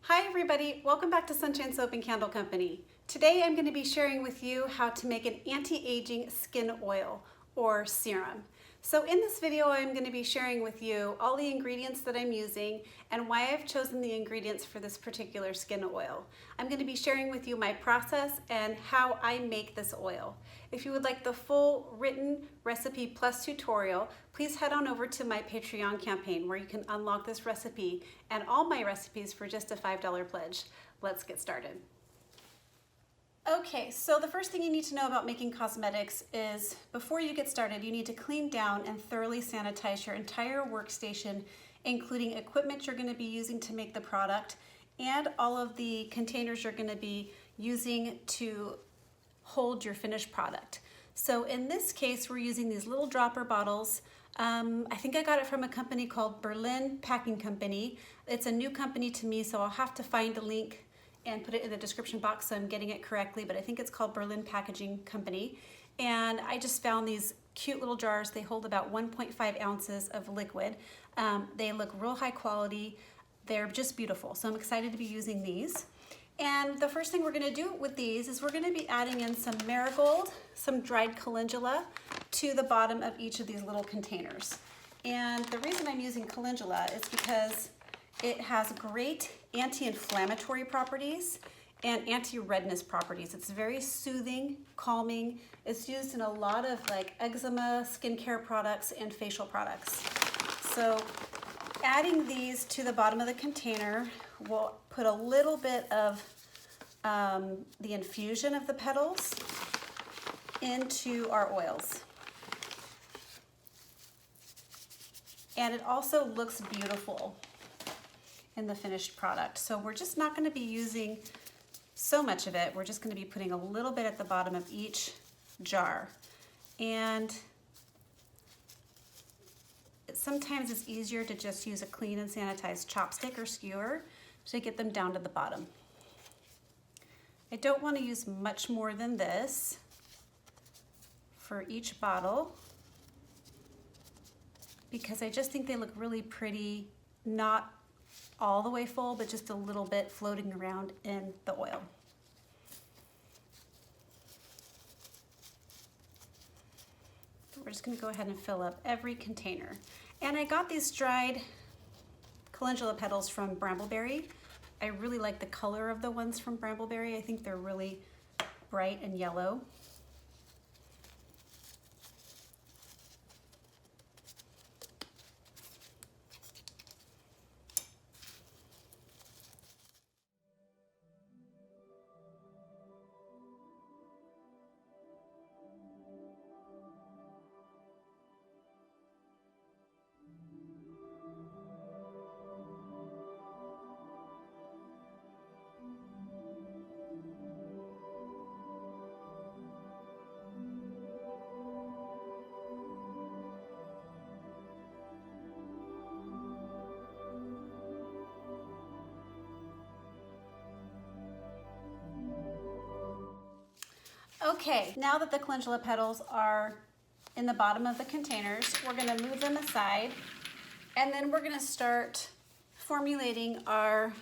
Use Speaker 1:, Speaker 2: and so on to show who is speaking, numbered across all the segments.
Speaker 1: Hi everybody, welcome back to Sunshine Soap and Candle Company. Today I'm going to be sharing with you how to make an anti-aging skin oil or serum. So in this video I'm going to be sharing with you all the ingredients that I'm using and why I've chosen the ingredients for this particular skin oil. I'm going to be sharing with you my process and how I make this oil. If you would like the full written recipe plus tutorial, please head on over to my Patreon campaign where you can unlock this recipe and all my recipes for just a $5 pledge. Let's get started. Okay, so the first thing you need to know about making cosmetics is before you get started, you need to clean down and thoroughly sanitize your entire workstation, including equipment you're going to be using to make the product and all of the containers you're going to be using to hold your finished product. So in this case, we're using these little dropper bottles. I think I got it from a company called Berlin Packing Company. It's a new company to me, so I'll have to find a link and put it in the description box so I'm getting it correctly, but I think it's called Berlin Packaging Company. And I just found these cute little jars. They hold about 1.5 ounces of liquid. They look real high quality. They're just beautiful. So I'm excited to be using these. And the first thing we're gonna do with these is we're gonna be adding in some marigold, some dried calendula to the bottom of each of these little containers. And the reason I'm using calendula is because it has great anti-inflammatory properties and anti-redness properties. It's very soothing, calming. It's used in a lot of like eczema, skincare products, and facial products. So adding these to the bottom of the container will put a little bit of the infusion of the petals into our oils. And it also looks beautiful in the finished product. So we're just not going to be using so much of it. We're just going to be putting a little bit at the bottom of each jar. And sometimes it's easier to just use a clean and sanitized chopstick or skewer to get them down to the bottom. I don't want to use much more than this for each bottle because I just think they look really pretty, not all the way full, but just a little bit floating around in the oil. So we're just going to go ahead and fill up every container. And I got these dried calendula petals from Brambleberry. I really like the color of the ones from Brambleberry. I think they're really bright and yellow. Okay, now that the calendula petals are in the bottom of the containers, we're going to move them aside and then we're going to start formulating our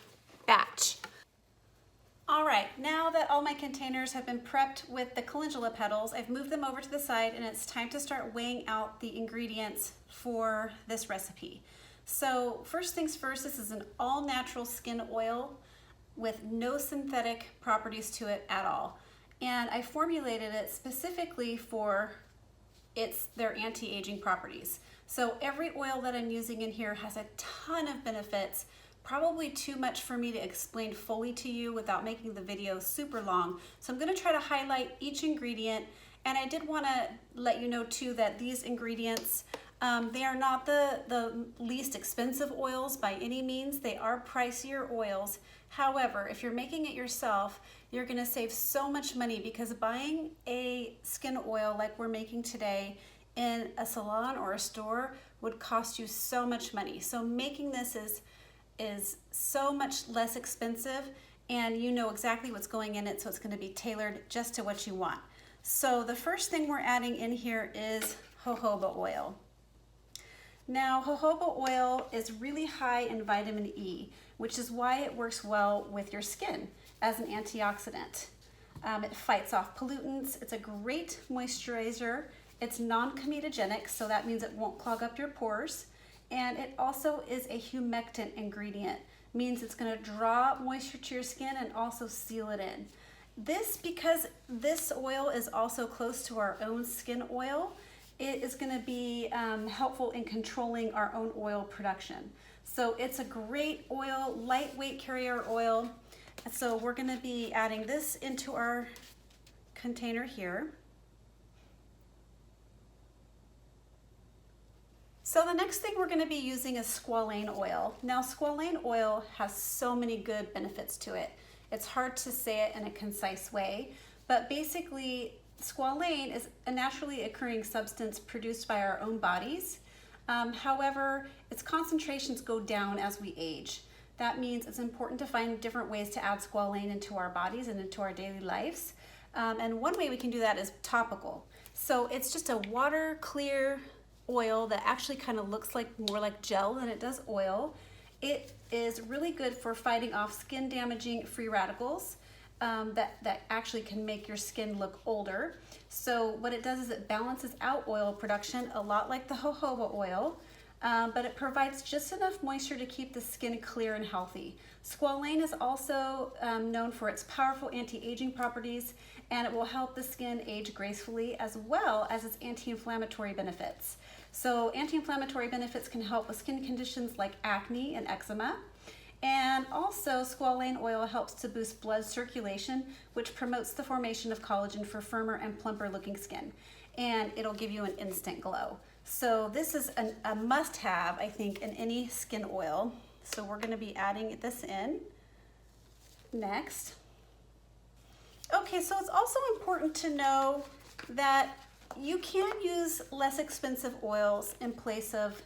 Speaker 1: batch. All right, now that all my containers have been prepped with the calendula petals, I've moved them over to the side and it's time to start weighing out the ingredients for this recipe. So first things first, this is an all-natural skin oil with no synthetic properties to it at all. And I formulated it specifically for their anti-aging properties. So every oil that I'm using in here has a ton of benefits, probably too much for me to explain fully to you without making the video super long. So I'm gonna try to highlight each ingredient. And I did wanna let you know too that these ingredients, they are not the least expensive oils by any means. They are pricier oils. However, if you're making it yourself, you're gonna save so much money because buying a skin oil like we're making today in a salon or a store would cost you so much money. So making this is so much less expensive and you know exactly what's going in it, so it's gonna be tailored just to what you want. So the first thing we're adding in here is jojoba oil. Now, jojoba oil is really high in vitamin E, which is why it works well with your skin as an antioxidant. It fights off pollutants. It's a great moisturizer. It's non-comedogenic, so that means it won't clog up your pores. And it also is a humectant ingredient, means it's going to draw moisture to your skin and also seal it in. Because this oil is also close to our own skin oil, it is going to be helpful in controlling our own oil production. So it's a great oil, lightweight carrier oil. So we're going to be adding this into our container here. So the next thing we're going to be using is squalane oil. Now squalane oil has so many good benefits to it. It's hard to say it in a concise way, but basically squalane is a naturally occurring substance produced by our own bodies. However, its concentrations go down as we age. That means it's important to find different ways to add squalane into our bodies and into our daily lives. And one way we can do that is topical. So it's just a water clear oil that actually kind of looks like more like gel than it does oil. It is really good for fighting off skin damaging free radicals that actually can make your skin look older. So what it does is it balances out oil production a lot like the jojoba oil, but it provides just enough moisture to keep the skin clear and healthy. Squalane is also known for its powerful anti-aging properties, and it will help the skin age gracefully as well as its anti-inflammatory benefits. So anti-inflammatory benefits can help with skin conditions like acne and eczema. And also squalane oil helps to boost blood circulation, which promotes the formation of collagen for firmer and plumper looking skin. And it'll give you an instant glow. So this is a must-have, I think, in any skin oil. So we're going to be adding this in next. Okay, so it's also important to know that you can use less expensive oils in place of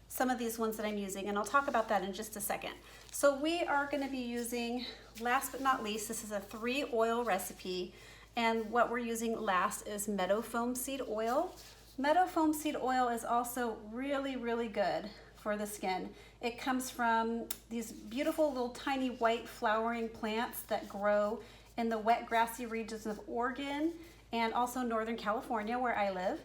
Speaker 1: some of these ones that I'm using, and I'll talk about that in just a second. So we are going to be using, last but not least, this is a 3 oil recipe, and what we're using last is meadow foam seed oil. Meadow foam seed oil is also really, really good for the skin. It comes from these beautiful little tiny white flowering plants that grow in the wet grassy regions of Oregon and also Northern California where I live,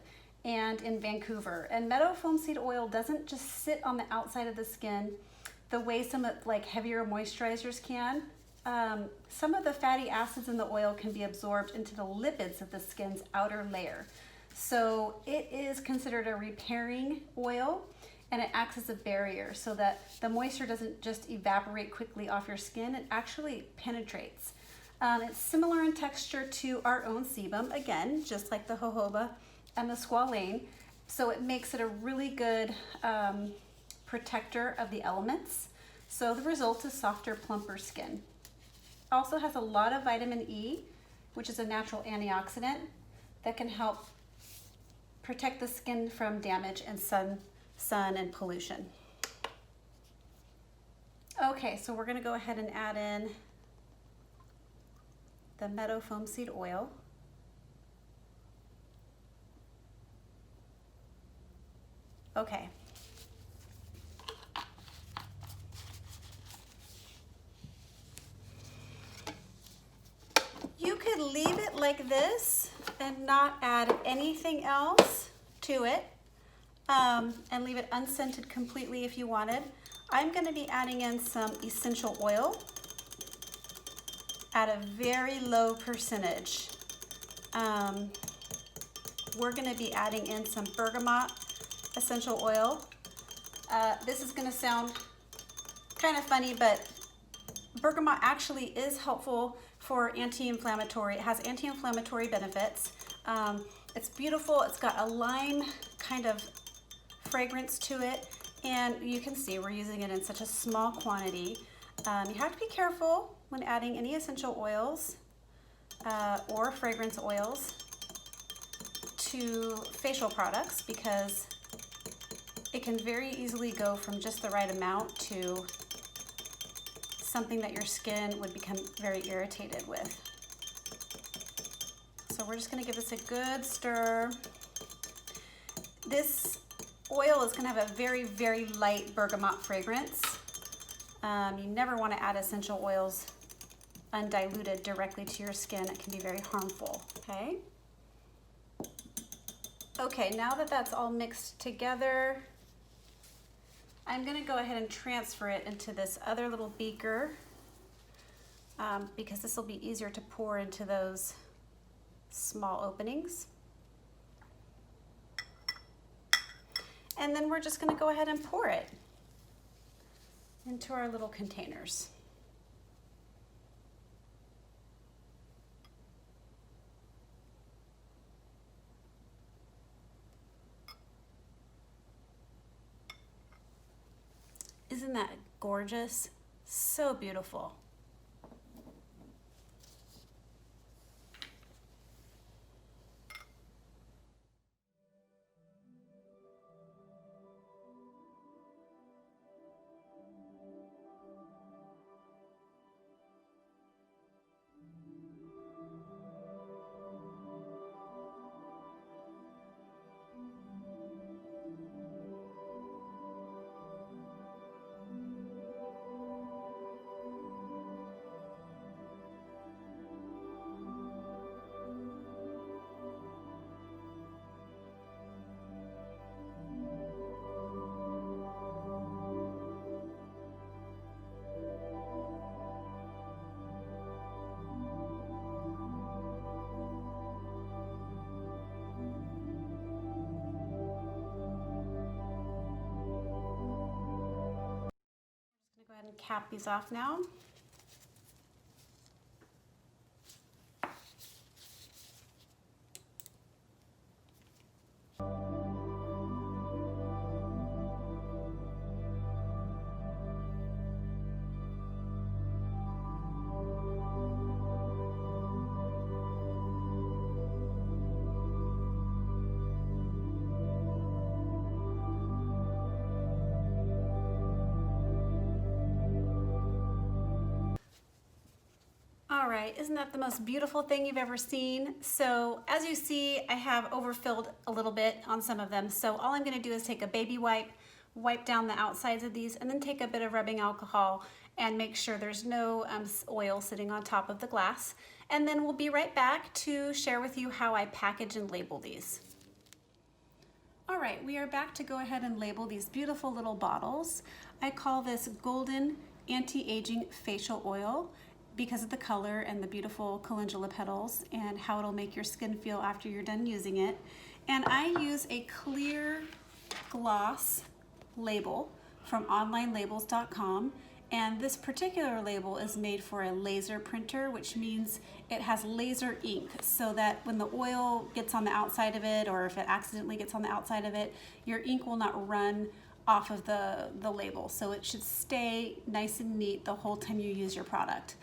Speaker 1: and in Vancouver. And meadow foam seed oil doesn't just sit on the outside of the skin the way some like heavier moisturizers can. Some of the fatty acids in the oil can be absorbed into the lipids of the skin's outer layer. So it is considered a repairing oil, and it acts as a barrier so that the moisture doesn't just evaporate quickly off your skin, it actually penetrates. It's similar in texture to our own sebum, again, just like the jojoba and the squalane. So it makes it a really good protector of the elements. So the result is softer, plumper skin. Also has a lot of vitamin E, which is a natural antioxidant that can help protect the skin from damage and sun and pollution. Okay, so we're going to go ahead and add in the meadow foam seed oil. Okay. You could leave it like this and not add anything else to it, and leave it unscented completely if you wanted. I'm going to be adding in some essential oil at a very low percentage. We're going to be adding in some bergamot essential oil. This is going to sound kind of funny, but bergamot actually is helpful for anti-inflammatory. It has anti-inflammatory benefits. It's beautiful. It's got a lime kind of fragrance to it, and you can see we're using it in such a small quantity. You have to be careful when adding any essential oils or fragrance oils to facial products, because it can very easily go from just the right amount to something that your skin would become very irritated with. So we're just going to give this a good stir. This oil is going to have a very, very light bergamot fragrance. You never want to add essential oils undiluted directly to your skin. It can be very harmful, okay? Okay, now that that's all mixed together, I'm gonna go ahead and transfer it into this other little beaker because this will be easier to pour into those small openings. And then we're just gonna go ahead and pour it into our little containers. Isn't that gorgeous? So beautiful. Go ahead and cap these off now. All right, isn't that the most beautiful thing you've ever seen? So as you see, I have overfilled a little bit on some of them. So all I'm gonna do is take a baby wipe, wipe down the outsides of these, and then take a bit of rubbing alcohol and make sure there's no oil sitting on top of the glass. And then we'll be right back to share with you how I package and label these. All right, we are back to go ahead and label these beautiful little bottles. I call this Golden Anti-Aging Facial Oil because of the color and the beautiful calendula petals and how it'll make your skin feel after you're done using it. And I use a clear gloss label from onlinelabels.com, and this particular label is made for a laser printer, which means it has laser ink so that when the oil gets on the outside of it, or if it accidentally gets on the outside of it, your ink will not run off of the label. So it should stay nice and neat the whole time you use your product.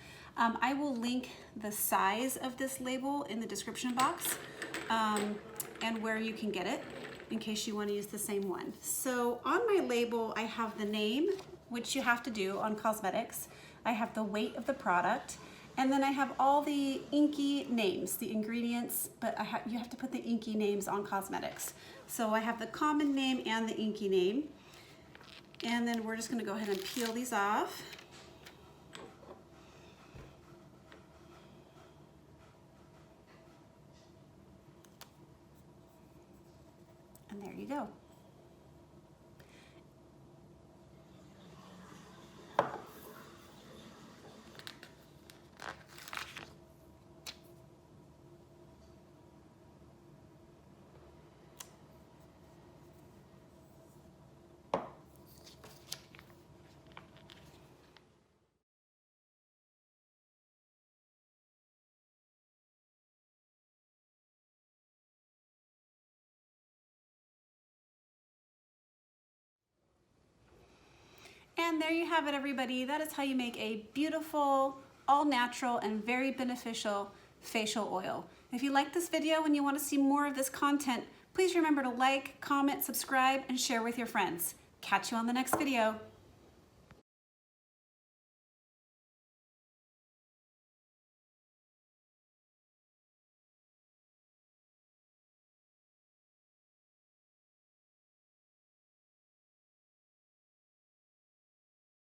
Speaker 1: I will link the size of this label in the description box and where you can get it in case you want to use the same one. So on my label, I have the name, which you have to do on cosmetics. I have the weight of the product, and then I have all the inky names, the ingredients, but you have to put the inky names on cosmetics. So I have the common name and the inky name. And then we're just gonna go ahead and peel these off. And there you go. And there you have it, everybody. That is how you make a beautiful, all natural, and very beneficial facial oil. If you like this video and you want to see more of this content, please remember to like, comment, subscribe, and share with your friends. Catch you on the next video.